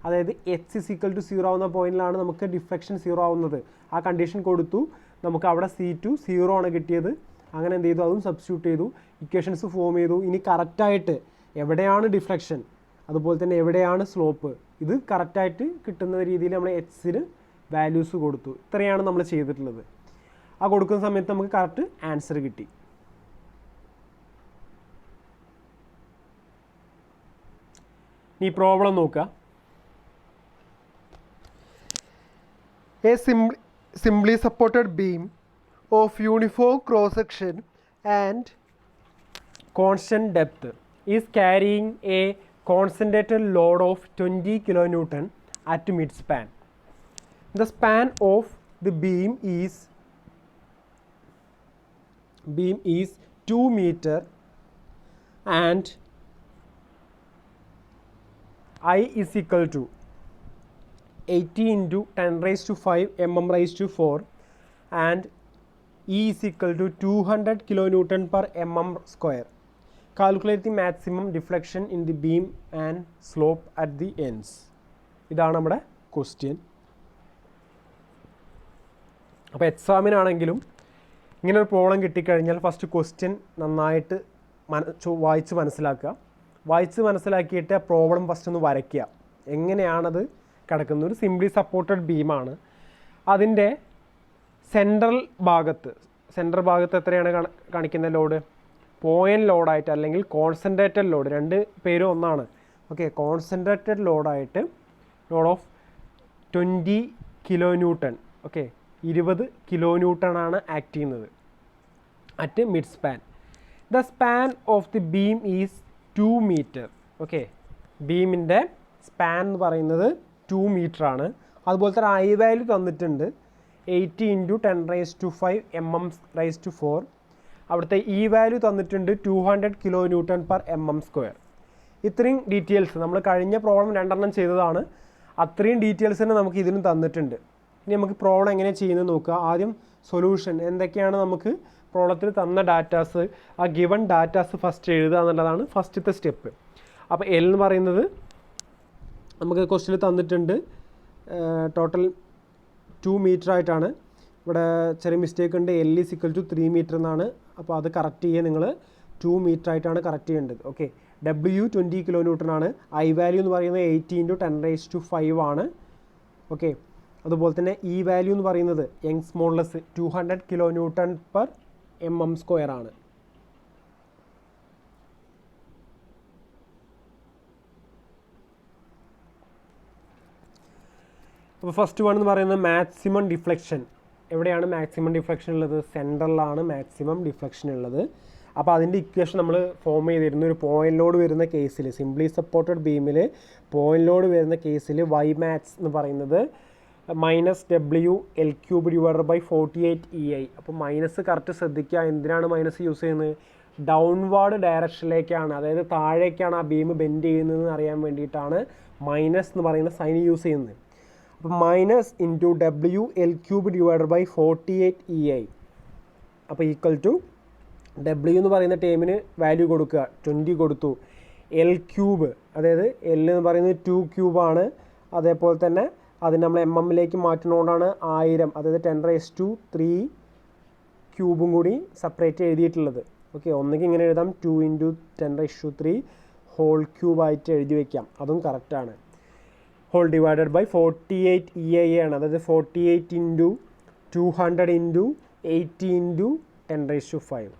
അതായത് h = 0 ആവുന്ന പോയിന്റിലാണ് നമുക്ക് ഡിഫ്ലക്ഷൻ 0 ആവുന്നത്. ആ കണ്ടീഷൻ കൊടുത്തു. നമുക്ക് അവിടെ C2 0 ആണ് കിട്ടിയത്. അങ്ങനെ എന്ത് ചെയ്തു? അതും സബ്സ്റ്റിറ്റ്യൂട്ട് ചെയ്തു, ഇക്വേഷൻസ് ഫോം ചെയ്തു. ഇനി കറക്റ്റായിട്ട് എവിടെയാണ് ഡിഫ്ലക്ഷൻ, അതുപോലെ തന്നെ എവിടെയാണ് സ്ലോപ്പ്, ഇത് കറക്റ്റായിട്ട് കിട്ടുന്ന രീതിയിൽ നമ്മൾ H-ന് വാല്യൂസ് കൊടുത്തു. ഇത്രയാണ് നമ്മൾ ചെയ്തിട്ടുള്ളത്. ആ കൊടുക്കുന്ന സമയത്ത് നമുക്ക് കറക്റ്റ് ആൻസർ കിട്ടി. ഈ പ്രോബ്ലം നോക്കുക. A simply supported beam of uniform cross section and constant depth is carrying a concentrated load of 20 kN at mid-span. The span of the beam is 2 meter and I is equal to 80 into 10⁵ mm⁴ and E is equal to 200 kN/mm². Calculate the maximum deflection in the beam and slope at the ends. ഇതാണ് നമ്മുടെ ക്വസ്റ്റ്യൻ. അപ്പോൾ എക്സാമിനാണെങ്കിലും ഇങ്ങനെ ഒരു പ്രോബ്ലം കിട്ടിക്കഴിഞ്ഞാൽ ഫസ്റ്റ് ക്വസ്റ്റ്യൻ നന്നായിട്ട് വായിച്ച് മനസ്സിലാക്കിയിട്ട് പ്രോബ്ലം ഫസ്റ്റ് ഒന്ന് വരയ്ക്കുക. എങ്ങനെയാണത് കിടക്കുന്നത്? ഒരു സിംപ്ലി സപ്പോർട്ടഡ് ബീമാണ്. അതിൻ്റെ സെൻട്രൽ ഭാഗത്ത് എത്രയാണ് കാണിക്കുന്ന ലോഡ്? പോയിൻ്റ് ലോഡായിട്ട് അല്ലെങ്കിൽ കോൺസെൻട്രേറ്റഡ് ലോഡ്, രണ്ട് പേരും ഒന്നാണ്. ഓക്കെ, കോൺസെൻട്രേറ്റഡ് ലോഡായിട്ട് load of 20 kN. Okay, 20 kN ആണ് ആക്ട് ചെയ്യുന്നത് at mid span. The span of the beam is 2 meter. Okay, ബീമിൻ്റെ സ്പാൻ എന്ന് പറയുന്നത് 2 meter ആണ്. അതുപോലെ തന്നെ ഐ വാല്യൂ തന്നിട്ടുണ്ട് 80 × 10⁵ mm⁴. അവിടുത്തെ ഇ വാല്യൂ തന്നിട്ടുണ്ട് 200 kN/mm². ഇത്രയും ഡീറ്റെയിൽസ് നമ്മൾ കഴിഞ്ഞ പ്രോബ്ലം 2 ചെയ്തതാണ്. അത്രയും ഡീറ്റെയിൽസിന് നമുക്ക് ഇതിനും തന്നിട്ടുണ്ട്. ഇനി നമുക്ക് പ്രോബ്ലം എങ്ങനെ ചെയ്യുന്നത് നോക്കുക. ആദ്യം സൊല്യൂഷൻ എന്തൊക്കെയാണ് നമുക്ക് പ്രോബ്ലത്തിൽ തന്ന ഡാറ്റാസ്, ആ ഗിവൺ ഡാറ്റാസ് ഫസ്റ്റ് എഴുതുക എന്നുള്ളതാണ് ഫസ്റ്റത്തെ സ്റ്റെപ്പ്. അപ്പോൾ എൽ എന്ന് പറയുന്നത് നമുക്ക് ക്വസ്റ്റ്യനിൽ തന്നിട്ടുണ്ട് ടോട്ടൽ 2 meter ആയിട്ടാണ്. ഇവിടെ ചെറിയ മിസ്റ്റേക്ക് ഉണ്ട്, L = 3 meter എന്നാണ്. അപ്പോൾ അത് കറക്റ്റ് ചെയ്യുക നിങ്ങൾ. 2 meter ആയിട്ടാണ് കറക്റ്റ് ചെയ്യേണ്ടത്. ഓക്കെ, W 20 kN ആണ്. ഐ വാല്യൂ എന്ന് പറയുന്നത് 80 × 10⁵ ആണ്. ഓക്കെ, അതുപോലെ തന്നെ ഇ വാല്യൂ എന്ന് പറയുന്നത് യങ്സ് മോഡുലസ് 200 kN/mm² ആണ്. അപ്പോൾ ഫസ്റ്റ് വൺ എന്ന് പറയുന്നത് മാക്സിമം ഡിഫ്ലക്ഷൻ. എവിടെയാണ് മാക്സിമം ഡിഫ്ലക്ഷൻ ഉള്ളത്? സെൻട്രലിലാണ് മാക്സിമം ഡിഫ്ലക്ഷൻ ഉള്ളത്. അപ്പോൾ അതിൻ്റെ ഇക്വേഷൻ നമ്മൾ ഫോം ചെയ്തിരുന്ന ഒരു പോയിൻ്റ് ലോഡ് വരുന്ന കേസിൽ, സിംപ്ലി സപ്പോർട്ടഡ് ബീമിൽ പോയിൻ്റ് ലോഡ് വരുന്ന കേസിൽ വൈ മാക്സ് എന്ന് പറയുന്നത് -WL³/48EI. അപ്പോൾ മൈനസ് കറക്റ്റ് ശ്രദ്ധിക്കുക. എന്തിനാണ് മൈനസ് യൂസ് ചെയ്യുന്നത്? ഡൗൺവാർഡ് ഡയറക്ഷനിലേക്കാണ്, അതായത് താഴേക്കാണ് ആ ബീം ബെൻഡ് ചെയ്യുന്നതെന്ന് അറിയാൻ വേണ്ടിയിട്ടാണ് മൈനസ് എന്ന് പറയുന്ന സൈൻ യൂസ് ചെയ്യുന്നത്. അപ്പോൾ -WL³/48EI അപ്പോൾ = W എന്ന് പറയുന്ന ടേമിന് വാല്യൂ കൊടുക്കുക, 20 കൊടുത്തു. L³ അതായത് L എന്ന് പറയുന്നത് 2³ ആണ്. അതേപോലെ തന്നെ അത് നമ്മൾ MM മാറ്റുന്നതുകൊണ്ടാണ് 1000, അതായത് 10⁻³ കൂടി സെപ്പറേറ്റ് എഴുതിയിട്ടുള്ളത്. ഓക്കെ, ഒന്നുകിൽ ഇങ്ങനെ എഴുതാം, 2 × 10⁻³ (3) ആയിട്ട് എഴുതി വയ്ക്കാം, അതും കറക്റ്റാണ്. /48EI ആണ്, അതായത് 48 × 200 × 80 × 10⁵.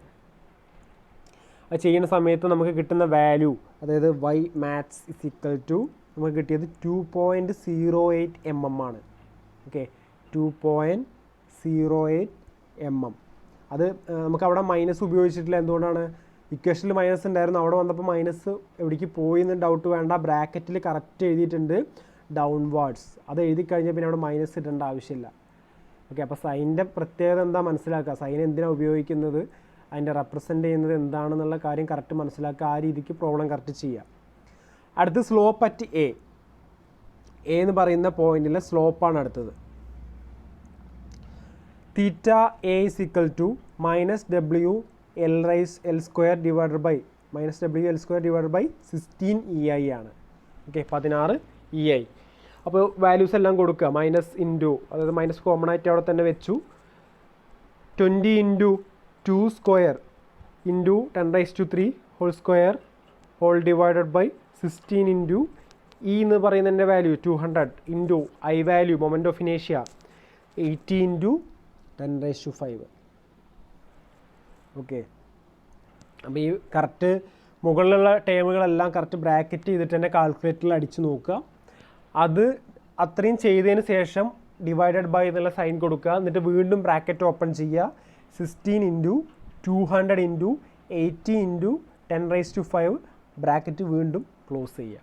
അത് ചെയ്യുന്ന സമയത്ത് നമുക്ക് കിട്ടുന്ന വാല്യൂ, അതായത് y max = നമുക്ക് കിട്ടിയത് 2.08 mm ആണ്. Okay, 2.08 mm. അത് നമുക്ക് അവിടെ മൈനസ് ഉപയോഗിച്ചിട്ടില്ല. എന്തുകൊണ്ടാണ്? ഇക്വേഷനിൽ മൈനസ് ഉണ്ടായിരുന്നു, അവിടെ വന്നപ്പോൾ മൈനസ് എവിടേക്ക് പോയി എന്ന് ഡൗട്ട് വേണ്ട. ബ്രാക്കറ്റിൽ കറക്റ്റ് എഴുതിയിട്ടുണ്ട് ഡൗൺവാർഡ്സ്. അത് എഴുതി കഴിഞ്ഞാൽ പിന്നെ അവിടെ മൈനസ് ഇടേണ്ട ആവശ്യമില്ല. ഓക്കെ, അപ്പോൾ സൈനിൻ്റെ പ്രത്യേകത എന്താ മനസ്സിലാക്കുക, സൈൻ എന്തിനാണ് ഉപയോഗിക്കുന്നത്, അതിൻ്റെ റെപ്രസെൻ്റ് ചെയ്യുന്നത് എന്താണെന്നുള്ള കാര്യം കറക്റ്റ് മനസ്സിലാക്കുക. ആ രീതിക്ക് പ്രോബ്ലം കറക്റ്റ് ചെയ്യുക. അടുത്ത് സ്ലോപ്പ് അറ്റ് എ എന്ന് പറയുന്ന പോയിന്റിലെ സ്ലോപ്പാണ് അടുത്തത്. θ A = -WL²/16EI ആണ്. Okay, 16 EI. അപ്പോൾ വാല്യൂസ് എല്ലാം കൊടുക്കുക. മൈനസ് ഇൻറ്റു, അതായത് മൈനസ് കോമൺ ആയിട്ട് അവിടെ തന്നെ വെച്ചു. 20 × 2² × 10⁻³ (16 × E എന്ന് പറയുന്നതിൻ്റെ value 200 into I value moment of ഇനേഷ്യ 80 × 10⁵. ഓക്കെ, അപ്പോൾ ഈ കറക്റ്റ് മുകളിലുള്ള ടേമുകളെല്ലാം കറക്റ്റ് ബ്രാക്കറ്റ് ചെയ്തിട്ട് തന്നെ കാൽക്കുലേറ്ററിൽ അടിച്ച് നോക്കുക. അത് അത്രയും ചെയ്തതിന് ശേഷം ഡിവൈഡഡ് ബൈ എന്നുള്ള സൈൻ കൊടുക്കുക. എന്നിട്ട് വീണ്ടും ബ്രാക്കറ്റ് ഓപ്പൺ ചെയ്യുക. 16 × 200 × 80 × 10⁵ ബ്രാക്കറ്റ് വീണ്ടും ക്ലോസ് ചെയ്യുക.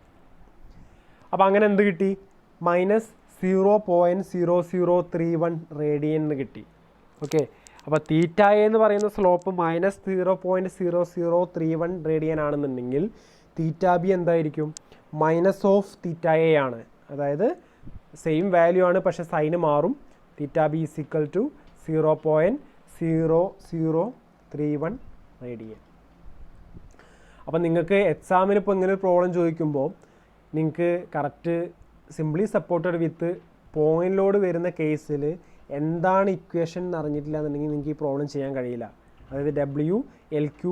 അപ്പോൾ അങ്ങനെ എന്ത് കിട്ടി? -0.0031 റേഡിയൻ എന്ന് കിട്ടി. ഓക്കെ, അപ്പോൾ θ എന്ന് പറയുന്ന സ്ലോപ്പ് -0.0031 റേഡിയൻ ആണെന്നുണ്ടെങ്കിൽ θB എന്തായിരിക്കും? -θA ആണ്. അതായത് സെയിം വാല്യൂ ആണ്, പക്ഷേ സൈന് മാറും. θB = 0.0031 radian. അപ്പം നിങ്ങൾക്ക് എക്സാമിന് ഇപ്പോൾ ഇങ്ങനെ ഒരു പ്രോബ്ലം ചോദിക്കുമ്പോൾ നിങ്ങൾക്ക് കറക്റ്റ് സിംപ്ലി സപ്പോർട്ടഡ് വിത്ത് പോയിൻ്റ് ലോഡ് വരുന്ന കേസിൽ എന്താണ് ഇക്വേഷൻ എന്ന് അറിഞ്ഞിട്ടില്ല എന്നുണ്ടെങ്കിൽ നിങ്ങൾക്ക് ഈ പ്രോബ്ലം ചെയ്യാൻ കഴിയില്ല. അതായത് WL³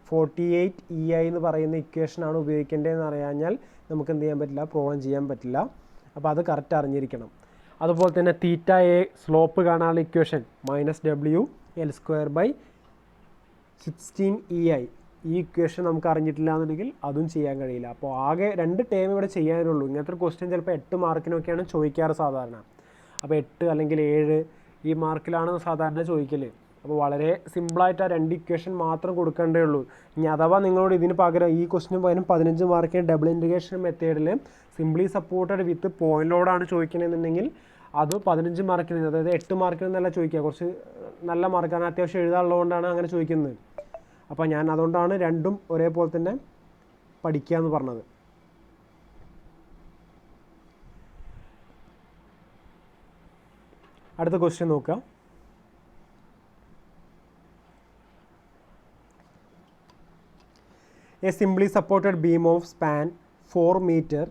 48EI എന്ന് പറയുന്ന ഇക്വേഷനാണ് ഉപയോഗിക്കേണ്ടതെന്ന് അറിയാഞ്ഞാൽ നമുക്ക് എന്ത് ചെയ്യാൻ പറ്റില്ല, പ്രോബ്ലം ചെയ്യാൻ പറ്റില്ല. അപ്പോൾ അത് കറക്റ്റ് അറിഞ്ഞിരിക്കണം. അതുപോലെ തന്നെ തീറ്റ എ സ്ലോപ്പ് കാണാനുള്ള ഇക്വേഷൻ -WL²/16EI. ഈ ഇക്വേഷൻ നമുക്ക് അറിഞ്ഞിട്ടില്ല എന്നുണ്ടെങ്കിൽ അതും ചെയ്യാൻ കഴിയില്ല. അപ്പോൾ ആകെ 2 ടേം ഇവിടെ ചെയ്യാനുള്ളൂ. ഇങ്ങനത്തെ ക്വസ്റ്റ്യൻ ചിലപ്പോൾ 8 മാർക്കിനൊക്കെയാണ് ചോദിക്കാറ് സാധാരണ. അപ്പോൾ 8 അല്ലെങ്കിൽ 7 ഈ മാർക്കിലാണ് സാധാരണ ചോദിക്കൽ. അപ്പോൾ വളരെ സിമ്പിളായിട്ട് ആ 2 ഇക്വേഷൻ മാത്രം കൊടുക്കേണ്ടേ ഉള്ളൂ. ഇനി അഥവാ നിങ്ങളോട് ഇതിന് പകരം ഈ ക്വസ്റ്റിന് പകരം 15 മാർക്കിന് ഡബിൾ ഇൻറ്റിഗ്രേഷൻ മെത്തേഡിൽ സിംപ്ലി സപ്പോർട്ടഡ് വിത്ത് പോയിന്റ് ലോഡാണ് ചോദിക്കണമെന്നുണ്ടെങ്കിൽ അത് 15 മാർക്കിന്, അതായത് 8 മാർക്കിന് എന്നല്ല ചോദിക്കുക, കുറച്ച് നല്ല മാർക്കാണ്, അത്യാവശ്യം എഴുതാനുള്ളതുകൊണ്ടാണ് അങ്ങനെ ചോദിക്കുന്നത്. അപ്പോൾ ഞാൻ അതുകൊണ്ടാണ് രണ്ടും ഒരേപോലെ തന്നെ പഠിക്കുക എന്ന് പറഞ്ഞത്. അടുത്ത ക്വസ്റ്റ്യൻ നോക്കുക. A simply supported beam of span 4 meter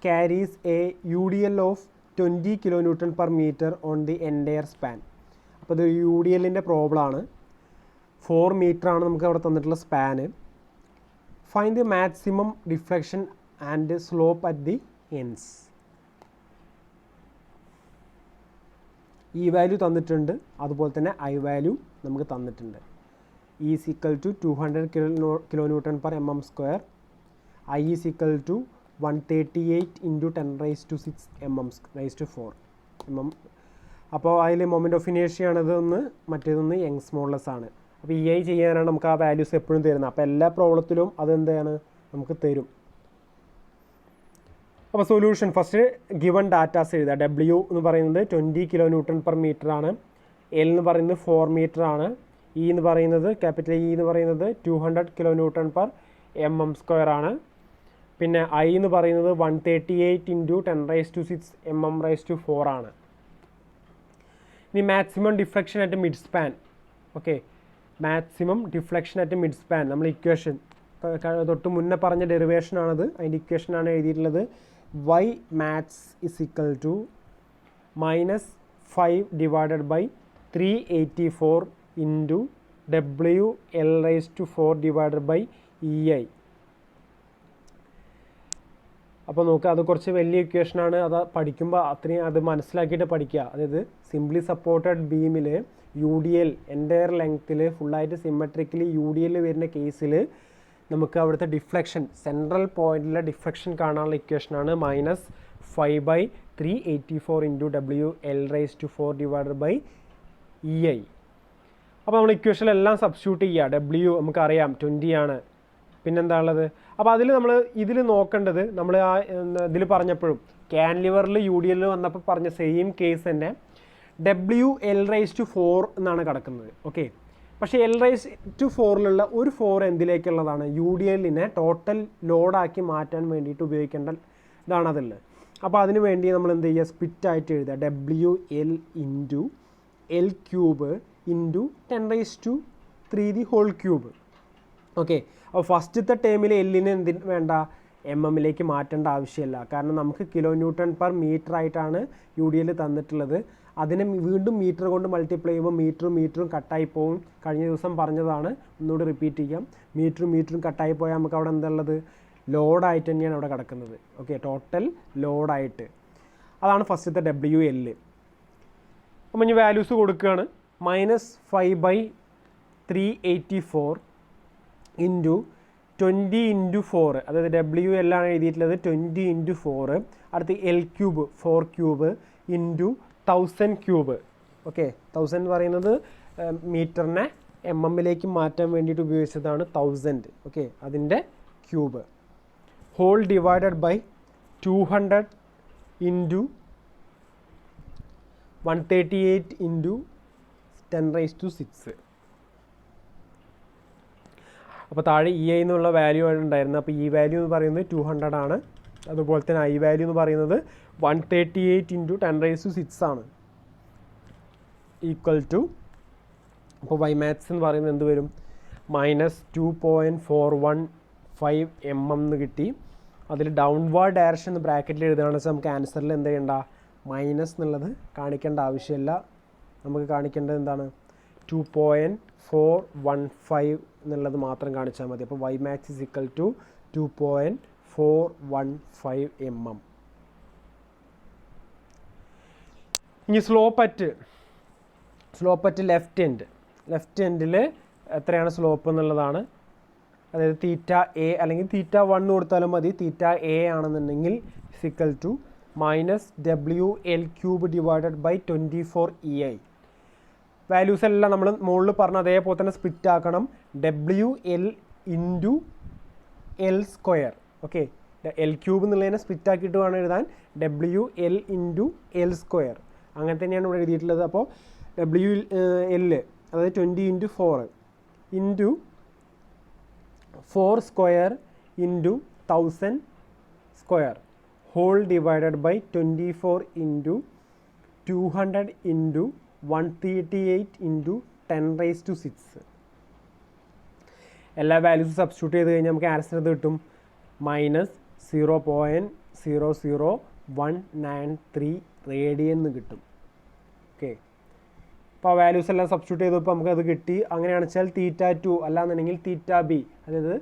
carries a UDL of 20 kilonewton per meter on the entire span. അപ്പോൾ ഇത് UDLൻ്റെ പ്രോബ്ലമാണ്. 4 meter ആണ് നമുക്ക് അവിടെ തന്നിട്ടുള്ള span. Find the maximum deflection and slope at the ends. ഈ വാല്യൂ തന്നിട്ടുണ്ട്, അതുപോലെ തന്നെ ഐ വാല്യൂ നമുക്ക് തന്നിട്ടുണ്ട്. E is equal to 200 kilonewton per mm². I is equal to 138 into 10⁻⁶ mm⁴ mm. അപ്പോൾ അതിൽ മൊമെൻറ്റ് ഓഫ് ഇനേർഷ്യ ആണത് ഒന്ന്, മറ്റേതൊന്ന് യങ്സ് മോഡുലസ് ആണ്. അപ്പോൾ EI ചെയ്യാനാണ് നമുക്ക് ആ വാല്യൂസ് എപ്പോഴും തരുന്നത്. അപ്പോൾ എല്ലാ പ്രോബ്ലത്തിലും അതെന്താണ് നമുക്ക് തരും. അപ്പോൾ സൊല്യൂഷൻ ഫസ്റ്റ് ഗിവൺ ഡാറ്റാസ് എഴുതുക. W എന്ന് പറയുന്നത് 20 kilonewton per meter ആണ്. L എന്ന് പറയുന്നത് 4 meter ആണ്. E എന്ന് പറയുന്നത് ക്യാപിറ്റൽ E എന്ന് പറയുന്നത് 200 kilonewton per mm² ആണ്. പിന്നെ I എന്ന് പറയുന്നത് 138 into 10⁻⁶ mm⁴ ആണ്. ഇനി maximum deflection at mid span. Okay, maximum deflection at mid span നമ്മൾ ഇക്വേഷൻ തൊട്ട് മുന്നേ പറഞ്ഞ ഡെറിവേഷനാണത്. അതിൻ്റെ ഇക്വേഷനാണ് എഴുതിയിട്ടുള്ളത്. Y max is equal to -5 divided by 384 into WL⁴ divided by EI. അപ്പോൾ നോക്കുക, അത് കുറച്ച് വലിയ ഇക്വേഷനാണ്. അത് പഠിക്കുമ്പോൾ അത്രയും അത് മനസ്സിലാക്കിയിട്ട് പഠിക്കുക. അതായത് സിംപ്ലി സപ്പോർട്ടഡ് ബീമിൽ UDL എൻ്റയർ ലെങ്ത്തിൽ ഫുള്ളായിട്ട് സിമെട്രിക്കലി UDL വരുന്ന കേസിൽ നമുക്ക് അവിടുത്തെ ഡിഫ്ലക്ഷൻ, സെൻട്രൽ പോയിന്റിലെ ഡിഫ്ലക്ഷൻ കാണാനുള്ള ഇക്വേഷനാണ് -5/384 into WL⁴ divided by EI. അപ്പോൾ നമ്മൾ ഇക്വേഷനിലെല്ലാം സബ്സ്റ്റിറ്റ്യൂട്ട് ചെയ്യുക. W നമുക്കറിയാം 20 ആണ്. പിന്നെന്താ ഉള്ളത്? അപ്പോൾ ഇതിൽ നോക്കേണ്ടത് നമ്മൾ ആ ഇതിൽ പറഞ്ഞപ്പോഴും ക്യാൻലിവറിൽ UDL വന്നപ്പോൾ പറഞ്ഞ സെയിം കേസ് തന്നെ WL⁴ എന്നാണ് കിടക്കുന്നത്. ഓക്കെ, പക്ഷേ L⁴ ഒരു 4 എന്തിലേക്കുള്ളതാണ്? UDLനെ ടോട്ടൽ ലോഡാക്കി മാറ്റാൻ വേണ്ടിയിട്ട് ഉപയോഗിക്കേണ്ട ഇതാണ് അതുള്ളത്. അപ്പോൾ അതിന് വേണ്ടി നമ്മൾ എന്ത് ചെയ്യുക, സ്പ്ലിറ്റായിട്ട് എഴുതുക. WL into L³ into 10⁻³ okay. അപ്പോൾ ഫസ്റ്റത്തെ ടേമിൽ എല്ലിന് വേണ്ട MM-ലേക്ക് മാറ്റേണ്ട ആവശ്യമില്ല. കാരണം നമുക്ക് kilonewton per meter ആയിട്ടാണ് UDL തന്നിട്ടുള്ളത്. അതിനെ വീണ്ടും മീറ്റർ കൊണ്ട് മൾട്ടിപ്ലൈ ചെയ്യുമ്പോൾ മീറ്ററും കട്ടായി പോകും. കഴിഞ്ഞ ദിവസം പറഞ്ഞതാണ്, ഒന്നുകൂടി റിപ്പീറ്റ് ചെയ്യാം. മീറ്ററും കട്ടായി പോയാൽ നമുക്ക് അവിടെ എന്താ ഉള്ളത്? ലോഡായിട്ട് തന്നെയാണ് അവിടെ കിടക്കുന്നത്. ഓക്കെ, ടോട്ടൽ ലോഡായിട്ട്. അതാണ് ഫസ്റ്റത്തെ WL. അപ്പം ഇനി വാല്യൂസ് കൊടുക്കുകയാണ്. -5/384 into 20 into 4, അതായത് WL ആണ് എഴുതിയിട്ടുള്ളത് 20 into 4. അടുത്ത് L³ 4³ into 1000³. ഓക്കെ, 1000 എന്ന് പറയുന്നത് മീറ്ററിനെ MM-ലേക്ക് മാറ്റാൻ വേണ്ടിയിട്ട് ഉപയോഗിച്ചതാണ് 1000. ഓക്കെ, അതിൻ്റെ cube. Whole divided by 200 into 138 into 10⁻⁶. അപ്പോൾ താഴെ EI എന്നുള്ള വാല്യൂ ആണ് ഉണ്ടായിരുന്നത്. അപ്പോൾ ഈ വാല്യൂ എന്ന് പറയുന്നത് 200 ആണ്. അതുപോലെ തന്നെ I വാല്യൂ എന്ന് പറയുന്നത് 138 into 10⁻⁶ ആണ്. ഈക്വൽ ടു, അപ്പോൾ Y മാത്സ് എന്ന് പറയുന്നത് എന്ത് വരും? -2.415 mm എന്ന് കിട്ടി. അതിൽ ഡൗൺവേർഡ് ഡയറക്ഷൻ ബ്രാക്കറ്റിൽ എഴുതുകയാണെന്ന് വെച്ചാൽ നമുക്ക് ആൻസറിൽ എന്ത് ചെയ്യണ്ട, മൈനസ് എന്നുള്ളത് കാണിക്കേണ്ട ആവശ്യമില്ല. നമുക്ക് കാണിക്കേണ്ടത് എന്താണ്? 2.415 എന്നുള്ളത് മാത്രം കാണിച്ചാൽ മതി. അപ്പോൾ Y max is equal to 2.415 mm. ഇനി സ്ലോപ്പ് അറ്റ് ലെഫ്റ്റ് എൻഡിൽ എത്രയാണ് സ്ലോപ്പ് എന്നുള്ളതാണ്. അതായത് തീറ്റ എ അല്ലെങ്കിൽ തീറ്റ 1 കൊടുത്താലും മതി. തീറ്റ എ ആണെന്നുണ്ടെങ്കിൽ is equal to -WL³ divided by 24EI. Values എല്ലാം നമ്മൾ മുകളിൽ പറഞ്ഞ അതേപോലെ തന്നെ സ്പ്ലിറ്റ് ആക്കണം. WL into L². Okay, L³ എന്നുള്ളതിനെ സ്പ്ലിറ്റ് ആക്കിയിട്ട് വേണം എഴുതാൻ. WL into L². അങ്ങനെ തന്നെയാണ് ഇവിടെ എഴുതിയിട്ടുള്ളത്. അപ്പോൾ WL അതായത് 20 × 4 into 4² into 1000² whole divided by 24 into 200 into 138 into 10⁻⁶. എല്ലാ വാല്യൂസും സബ്സ്റ്റിറ്റ്യൂട്ട് ചെയ്ത് കഴിഞ്ഞാൽ നമുക്ക് ആൻസർ ഇത് കിട്ടും -0.00193 റേഡിയൻ എന്ന് കിട്ടും. ഓക്കെ, അപ്പോൾ ആ വാല്യൂസ് എല്ലാം സബ്സ്റ്റിറ്റ്യൂട്ട് ചെയ്തപ്പോൾ നമുക്ക് അത് കിട്ടി. അങ്ങനെയാണെന്ന് വെച്ചാൽ θ2 അല്ലാന്നുണ്ടെങ്കിൽ θB, അതായത്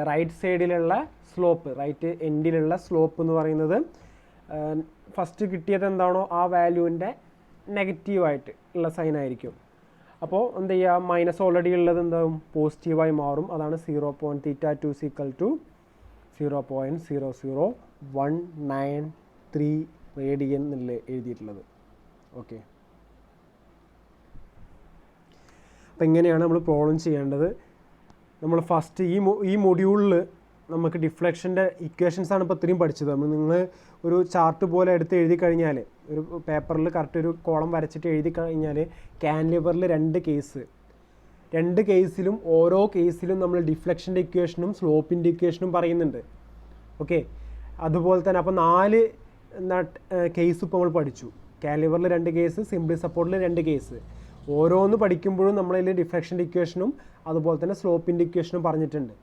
റൈറ്റ് സൈഡിലുള്ള സ്ലോപ്പ്, റൈറ്റ് എൻഡിലുള്ള സ്ലോപ്പ് എന്ന് പറയുന്നത് ഫസ്റ്റ് കിട്ടിയത് എന്താണോ ആ വാല്യൂവിൻ്റെ നെഗറ്റീവായിട്ട് ഉള്ള സൈൻ ആയിരിക്കും. അപ്പോൾ എന്ത് ചെയ്യുക, മൈനസ് ഓൾറെഡി ഉള്ളത് എന്താവും പോസിറ്റീവായി മാറും. അതാണ് θ2 0.000193 റേഡിയൻ എന്നുള്ള എഴുതിയിട്ടുള്ളത്. ഓക്കെ, അപ്പോൾ ഇങ്ങനെയാണ് നമ്മൾ പ്രോബ്ലം ചെയ്യേണ്ടത്. നമ്മൾ ഫസ്റ്റ് ഈ മൊഡ്യൂളിൽ നമുക്ക് ഡിഫ്ലക്ഷൻ്റെ ഇക്വേഷൻസാണ് ഇപ്പോൾ ഇത്രയും പഠിച്ചത്. നിങ്ങൾ ഒരു ചാർട്ട് പോലെ എടുത്ത് എഴുതി കഴിഞ്ഞാൽ, ഒരു പേപ്പറിൽ കറക്റ്റ് ഒരു കോളം വരച്ചിട്ട് എഴുതി കഴിഞ്ഞാൽ കാൻലിവറിൽ രണ്ട് കേസിലും ഓരോ കേസിലും നമ്മൾ ഡിഫ്ലക്ഷൻ്റെ ഇക്വേഷനും സ്ലോപ്പിൻ്റെ ഇക്വേഷനും പറയുന്നുണ്ട്. ഓക്കെ, അതുപോലെ തന്നെ അപ്പോൾ 4 കേസ് ഇപ്പോൾ നമ്മൾ പഠിച്ചു. കാൻലിവറിൽ 2 കേസ്, സിംപിൾ സപ്പോർട്ടിൽ 2 കേസ്. ഓരോന്ന് പഠിക്കുമ്പോഴും നമ്മളതിൽ ഡിഫ്ലക്ഷൻ്റെ ഇക്വേഷനും അതുപോലെ തന്നെ സ്ലോപ്പിൻ്റെ ഇക്വേഷനും പറഞ്ഞിട്ടുണ്ട്.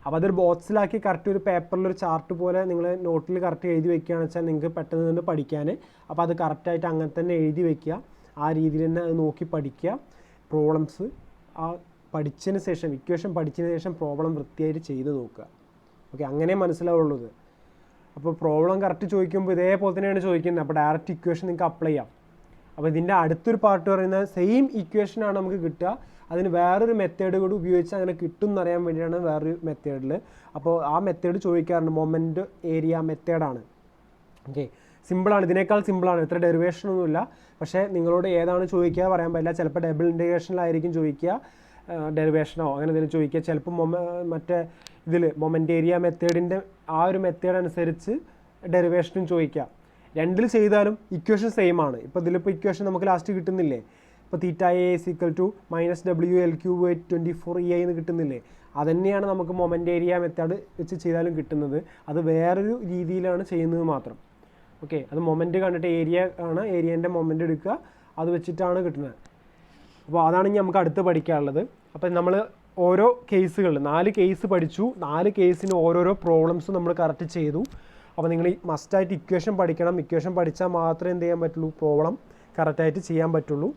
അപ്പോൾ അതൊരു ബോക്സിലാക്കി കറക്റ്റ് ഒരു പേപ്പറിലൊരു ചാർട്ട് പോലെ നിങ്ങൾ നോട്ടിൽ കറക്റ്റ് എഴുതി വെക്കുകയാണെന്ന് വെച്ചാൽ നിങ്ങൾക്ക് പെട്ടെന്ന് നിന്ന് പഠിക്കാൻ. അപ്പോൾ അത് കറക്റ്റായിട്ട് അങ്ങനെ തന്നെ എഴുതി വെക്കുക, ആ രീതിയിൽ തന്നെ അത് നോക്കി പഠിക്കുക. പ്രോബ്ലംസ് ആ പഠിച്ചതിന് ശേഷം, ഇക്വേഷൻ പഠിച്ചതിന് ശേഷം പ്രോബ്ലം വൃത്തിയായിട്ട് ചെയ്ത് നോക്കുക. ഓക്കെ, അങ്ങനെ മനസ്സിലാവുള്ളൂ ഇത്. അപ്പോൾ പ്രോബ്ലം കറക്റ്റ് ചോദിക്കുമ്പോൾ ഇതേപോലെ തന്നെയാണ് ചോദിക്കുന്നത്. അപ്പോൾ ഡയറക്റ്റ് ഇക്വേഷൻ നിങ്ങൾക്ക് അപ്ലൈ ചെയ്യാം. അപ്പോൾ ഇതിൻ്റെ അടുത്തൊരു പാർട്ട് പറയുന്നത് സെയിം ഇക്വേഷനാണ് നമുക്ക് കിട്ടുക, അതിന് വേറൊരു മെത്തേഡ് കൂടി ഉപയോഗിച്ച് അങ്ങനെ കിട്ടും എന്നറിയാൻ വേണ്ടിയാണ് വേറൊരു മെത്തേഡിൽ. അപ്പോൾ ആ മെത്തേഡ് ചോദിക്കാറുണ്ട്, മൊമെൻറ്റ് ഏരിയ മെത്തേഡാണ്. ഓക്കെ, സിമ്പിളാണ്, ഇതിനേക്കാൾ സിമ്പിളാണ്, ഇത്ര ഡെറിവേഷനൊന്നുമില്ല. പക്ഷേ നിങ്ങളോട് ഏതാണ് ചോദിക്കുക പറയാൻ പറ്റില്ല. ചിലപ്പോൾ ഡബിൾ ഇൻറ്റഗ്രേഷനിലായിരിക്കും ചോദിക്കുക, ഡെറിവേഷനോ അങ്ങനെ എന്തെങ്കിലും ചോദിക്കുക. ചിലപ്പോൾ മറ്റേ ഇതിൽ മൊമെൻറ്റ് ഏരിയ മെത്തേഡിൻ്റെ ആ ഒരു മെത്തേഡ് അനുസരിച്ച് ഡെറിവേഷനും ചോദിക്കുക. രണ്ടിൽ ചെയ്താലും ഇക്വേഷൻ സെയിം ആണ്. ഇപ്പോൾ ഇതിലിപ്പോൾ ഇക്വേഷൻ നമുക്ക് ലാസ്റ്റ് കിട്ടുന്നില്ലേ, ഇപ്പോൾ θA -WL³/24EI എന്ന് കിട്ടുന്നില്ലേ, അതുതന്നെയാണ് നമുക്ക് മൊമെൻ്റ് ഏരിയ മെത്തേഡ് വെച്ച് ചെയ്താലും കിട്ടുന്നത്. അത് വേറൊരു രീതിയിലാണ് ചെയ്യുന്നത് മാത്രം. ഓക്കെ, അത് മൊമെൻറ്റ് കണ്ടിട്ട് ഏരിയ ആണ്, ഏരിയേൻ്റെ മൊമെൻറ്റ് എടുക്കുക, അത് വെച്ചിട്ടാണ് കിട്ടുന്നത്. അപ്പോൾ അതാണ് ഇനി നമുക്ക് അടുത്ത് പഠിക്കാനുള്ളത്. അപ്പോൾ നമ്മൾ ഓരോ കേസുകൾ 4 കേസ് പഠിച്ചു. 4 കേസിന് ഓരോരോ പ്രോബ്ലംസ് നമ്മൾ കറക്റ്റ് ചെയ്തു. അപ്പോൾ നിങ്ങൾ മസ്റ്റായിട്ട് ഇക്വേഷൻ പഠിക്കണം. ഇക്വേഷൻ പഠിച്ചാൽ മാത്രമേ എന്ത് ചെയ്യാൻ പറ്റുള്ളൂ, പ്രോബ്ലം കറക്റ്റായിട്ട് ചെയ്യാൻ പറ്റുള്ളൂ.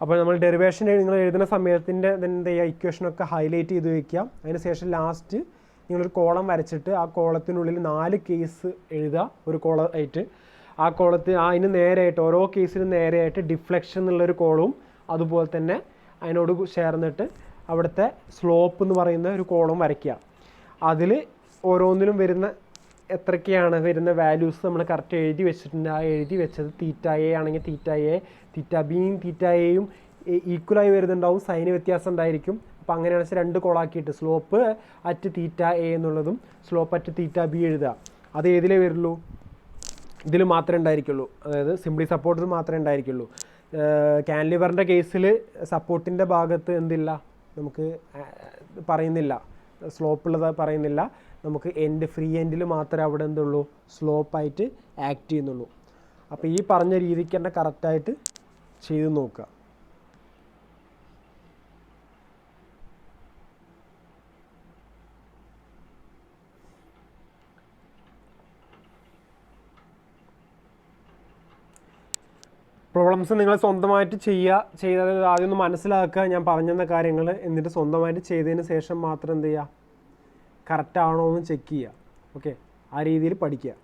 അപ്പോൾ നമ്മൾ ഡെറിവേഷൻ നിങ്ങൾ എഴുതുന്ന സമയത്തിൻ്റെ എന്ത് ചെയ്യുക, ഇക്വേഷനൊക്കെ ഹൈലൈറ്റ് ചെയ്ത് വയ്ക്കുക. അതിന് ശേഷം ലാസ്റ്റ് നിങ്ങളൊരു കോളം വരച്ചിട്ട് ആ കോളത്തിനുള്ളിൽ 4 കേസ് എഴുതുക, ഒരു കോളം ആയിട്ട്. ആ കോളത്തിൽ അതിന് നേരെയായിട്ട് ഓരോ കേസിനും നേരെയായിട്ട് ഡിഫ്ലക്ഷൻ എന്നുള്ളൊരു കോളവും അതുപോലെ തന്നെ അതിനോട് ചേർന്നിട്ട് അവിടുത്തെ സ്ലോപ്പ് എന്ന് പറയുന്ന ഒരു കോളം വരയ്ക്കുക. അതിൽ ഓരോന്നിലും വരുന്ന എത്രയൊക്കെയാണ് വരുന്ന വാല്യൂസ് നമ്മൾ കറക്റ്റ് എഴുതി വെച്ചിട്ടുണ്ട്. ആ എഴുതി വെച്ചത് θA ആണെങ്കിൽ θA, θBയും θAയും ഈക്വലായി വരുന്നുണ്ടാവും, സൈന് വ്യത്യാസം ഉണ്ടായിരിക്കും. അപ്പോൾ അങ്ങനെയാണെന്ന് വെച്ചാൽ 2 കോളാക്കിയിട്ട് സ്ലോപ്പ് അറ്റ് θA എന്നുള്ളതും സ്ലോപ്പ് അറ്റ് θB എഴുതുക. അത് ഏതിലേ വരുള്ളൂ, ഇതിൽ മാത്രമേ ഉണ്ടായിരിക്കുള്ളൂ, അതായത് സിംപ്ലി സപ്പോർട്ടിൽ മാത്രമേ ഉണ്ടായിരിക്കുള്ളൂ. കാൻലിവറിൻ്റെ കേസിൽ സപ്പോർട്ടിൻ്റെ ഭാഗത്ത് എന്തില്ല, നമുക്ക് പറയുന്നില്ല, സ്ലോപ്പുള്ളത് പറയുന്നില്ല. നമുക്ക് ഫ്രീ എൻഡിൽ മാത്രമേ അവിടെ എന്തുള്ളൂ, സ്ലോപ്പായിട്ട് ആക്ട് ചെയ്യുന്നുള്ളൂ. അപ്പോൾ ഈ പറഞ്ഞ രീതിക്ക് തന്നെ കറക്റ്റായിട്ട് ചെയ്ത് നോക്കുക. പ്രോബ്ലംസ് നിങ്ങൾ സ്വന്തമായിട്ട് ചെയ്തത് ആദ്യം ഒന്ന് മനസ്സിലാക്കുക, ഞാൻ പറഞ്ഞെന്ന കാര്യങ്ങൾ, എന്നിട്ട് സ്വന്തമായിട്ട് ചെയ്തതിന് ശേഷം മാത്രം എന്ത് ചെയ്യുക, കറക്റ്റാണോ എന്ന് ചെക്ക് ചെയ്യുക. ഓക്കെ, ആ രീതിയിൽ പഠിക്കുക.